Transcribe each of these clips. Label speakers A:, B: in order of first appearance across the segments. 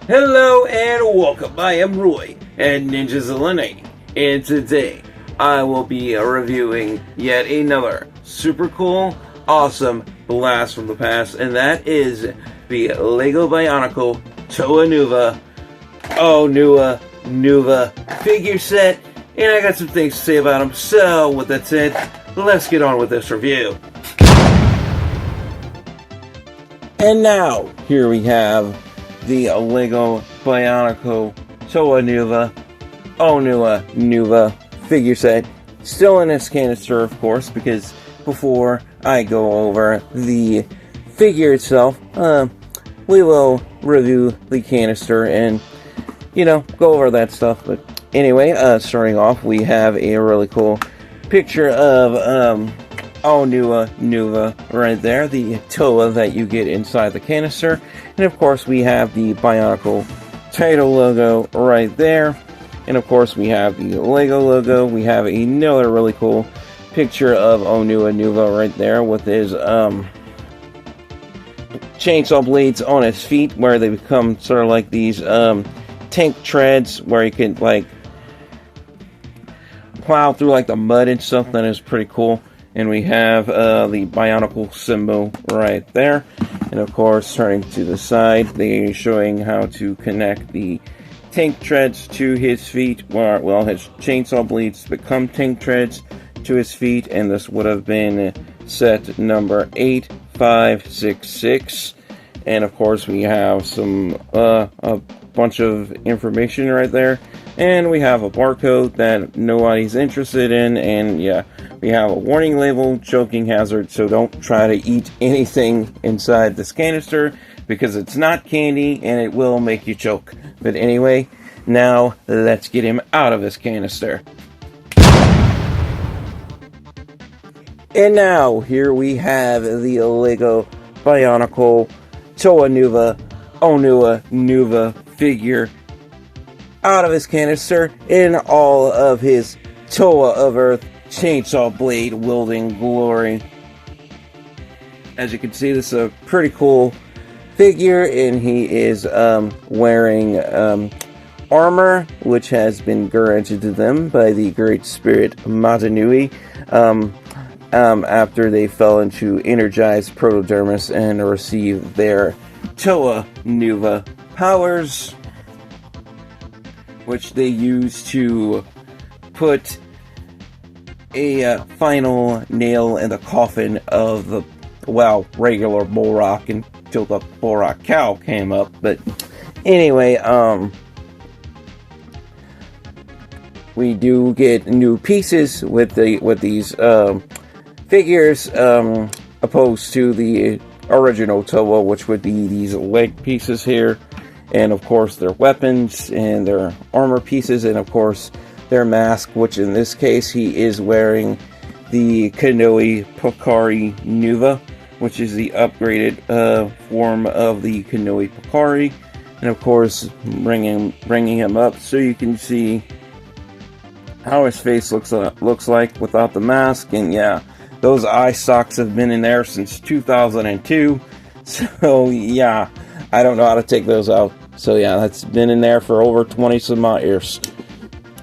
A: Hello and welcome, I am Roy at Ninjas Elite, and today I will be reviewing yet another super cool, awesome blast from the past, and that is the LEGO Bionicle Toa Nuva Onua-Nuva figure set, and I got some things to say about them. So with that said, let's get on with this review. And now, here we have the LEGO Bionicle Toa Nuva Onua-Nuva figure set. Still in its canister, of course, because before I go over the figure itself, we will review the canister and, go over that stuff. But anyway, starting off, we have a really cool picture of Onua-Nuva right there, the Toa that you get inside the canister. And of course we have the Bionicle title logo right there. And of course we have the LEGO logo. We have another really cool picture of Onua-Nuva right there with his chainsaw blades on his feet, where they become sort of like these tank treads where you can like plow through like the mud and stuff. That is pretty cool. And we have the Bionicle symbol right there. And of course, turning to the side, they're showing how to connect the tank treads to his feet. Well, his chainsaw blades become tank treads to his feet. And this would have been set number 8566. And of course, we have some a bunch of information right there. And we have a barcode that nobody's interested in. And yeah, we have a warning label, choking hazard, so don't try to eat anything inside this canister because it's not candy and it will make you choke. But anyway, now let's get him out of his canister. And now here we have the LEGO Bionicle Toa Nuva Onua-Nuva figure out of his canister in all of his Toa of Earth chainsaw blade wielding glory. As you can see, this is a pretty cool figure, and he is wearing armor, which has been granted to them by the Great Spirit Matanui after they fell into energized protodermis and received their Toa Nuva powers, which they use to put a final nail in the coffin of the, regular Borak until the Borak cow came up. But anyway, we do get new pieces with these figures, opposed to the original Toa, which would be these leg pieces here, and of course their weapons and their armor pieces, and of course their mask, which in this case he is wearing the Kanohi Pokari Nuva, which is the upgraded form of the Kanohi Pokari. And of course bringing him up so you can see how his face looks like without the mask. And yeah, those eye socks have been in there since 2002, so yeah, I don't know how to take those out. So yeah, that's been in there for over 20 some odd years.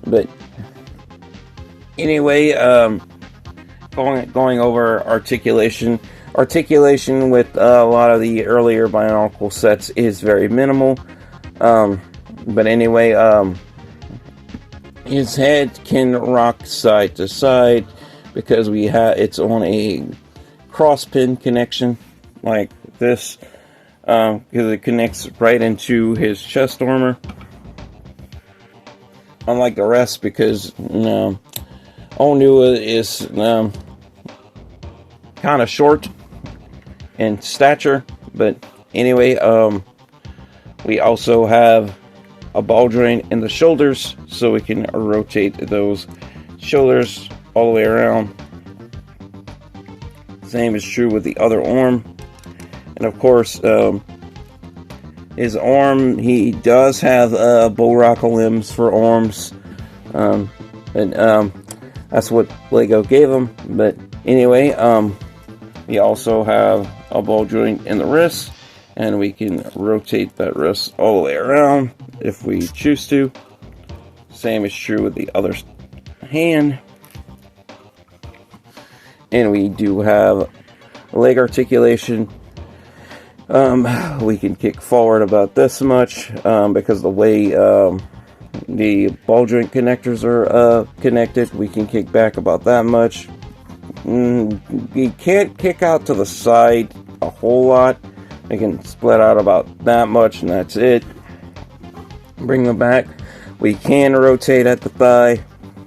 A: But anyway, going over articulation with a lot of the earlier Bionicle sets is very minimal. But anyway, his head can rock side to side because it's on a cross pin connection like this, because it connects right into his chest armor. Unlike the rest, because Onua is kind of short in stature. But anyway, we also have a ball joint in the shoulders, so we can rotate those shoulders all the way around. Same is true with the other arm. And of course, his arm, he does have Borak limbs for arms, and that's what LEGO gave him. But anyway, We also have a ball joint in the wrist, and we can rotate that wrist all the way around if we choose to. Same is true with the other hand. And we do have leg articulation. We can kick forward about this much because the way the ball joint connectors are connected, we can kick back about that much. We can't kick out to the side a whole lot. We can split out about that much, and that's it. Bring them back. We can rotate at the thigh,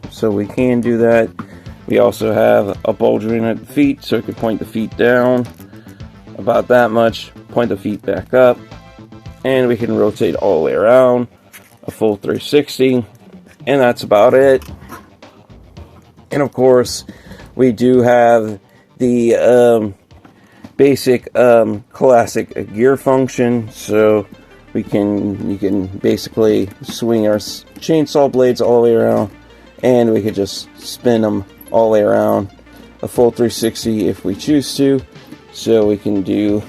A: so we can do that. We also have a ball joint at the feet, so we can point the feet down about that much, point the feet back up, and we can rotate all the way around, a full 360, and that's about it. And of course, we do have the basic classic gear function, so you can basically swing our chainsaw blades all the way around, and we could just spin them all the way around, a full 360 if we choose to. So we can do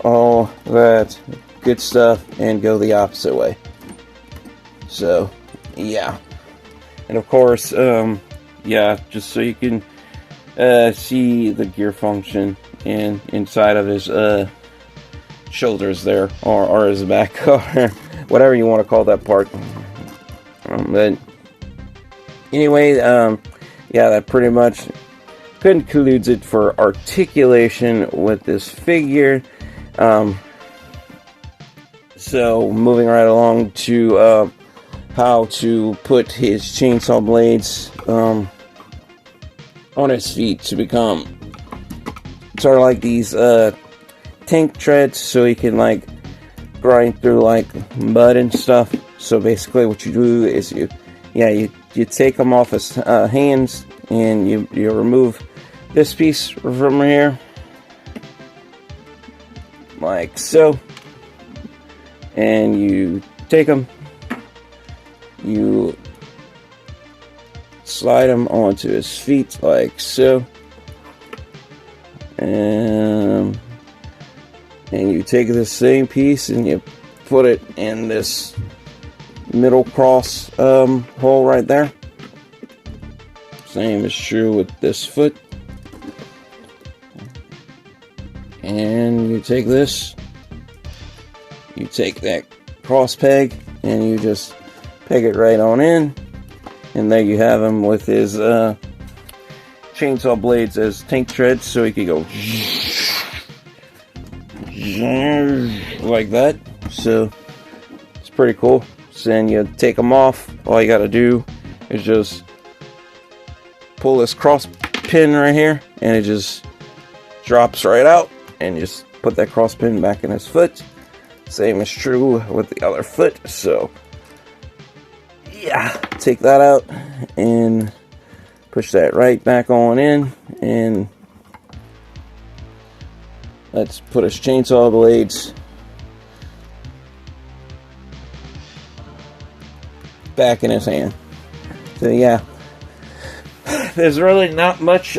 A: all that good stuff and go the opposite way. So yeah, and of course yeah, just so you can see the gear function and inside of his shoulders there, or his back, or whatever you want to call that part. But anyway, yeah, that pretty much concludes it for articulation with this figure. So moving right along to how to put his chainsaw blades on his feet to become sort of like these tank treads, so he can like grind through like mud and stuff. So basically what you do is you take them off his hands, and you remove this piece from here, like so, and you take them, you slide them onto his feet like so, and you take the same piece and you put it in this middle cross hole right there. Same is true with this foot. And you take this, you take that cross peg, and you just peg it right on in, and there you have him with his chainsaw blades as tank treads, so he could go like that. So it's pretty cool. So then you take them off. All you gotta do is just pull this cross pin right here, and it just drops right out, and you just put that cross pin back in his foot. Same is true with the other foot. So yeah, take that out and push that right back on in, and let's put his chainsaw blades back in his hand. So yeah, there's really not much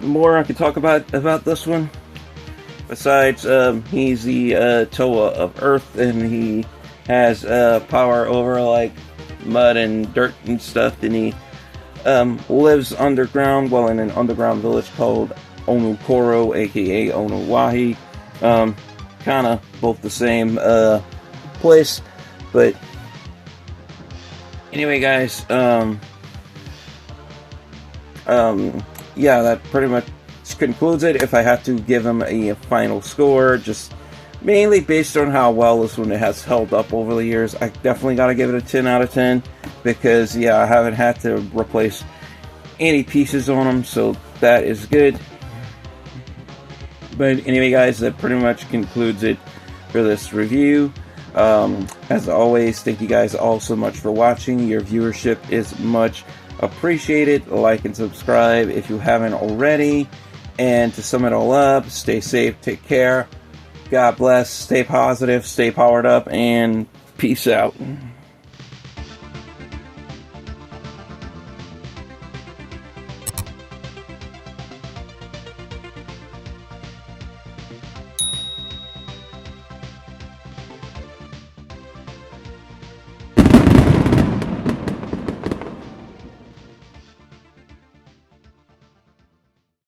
A: more I could talk about this one. Besides, he's the Toa of Earth, and he has power over like mud and dirt and stuff, and he lives underground, well, in an underground village called Onukoro, aka Onuwahi. Kind of both the same place, but anyway, guys, yeah, that pretty much concludes it. If I had to give him a final score, just mainly based on how well this one has held up over the years, I definitely got to give it a 10 out of 10, because yeah, I haven't had to replace any pieces on him, so that is good. But anyway, guys, that pretty much concludes it for this review. As always, thank you guys all so much for watching. Your viewership is much appreciated. Like and subscribe if you haven't already. And to sum it all up, stay safe, take care, God bless, stay positive, stay powered up, and peace out.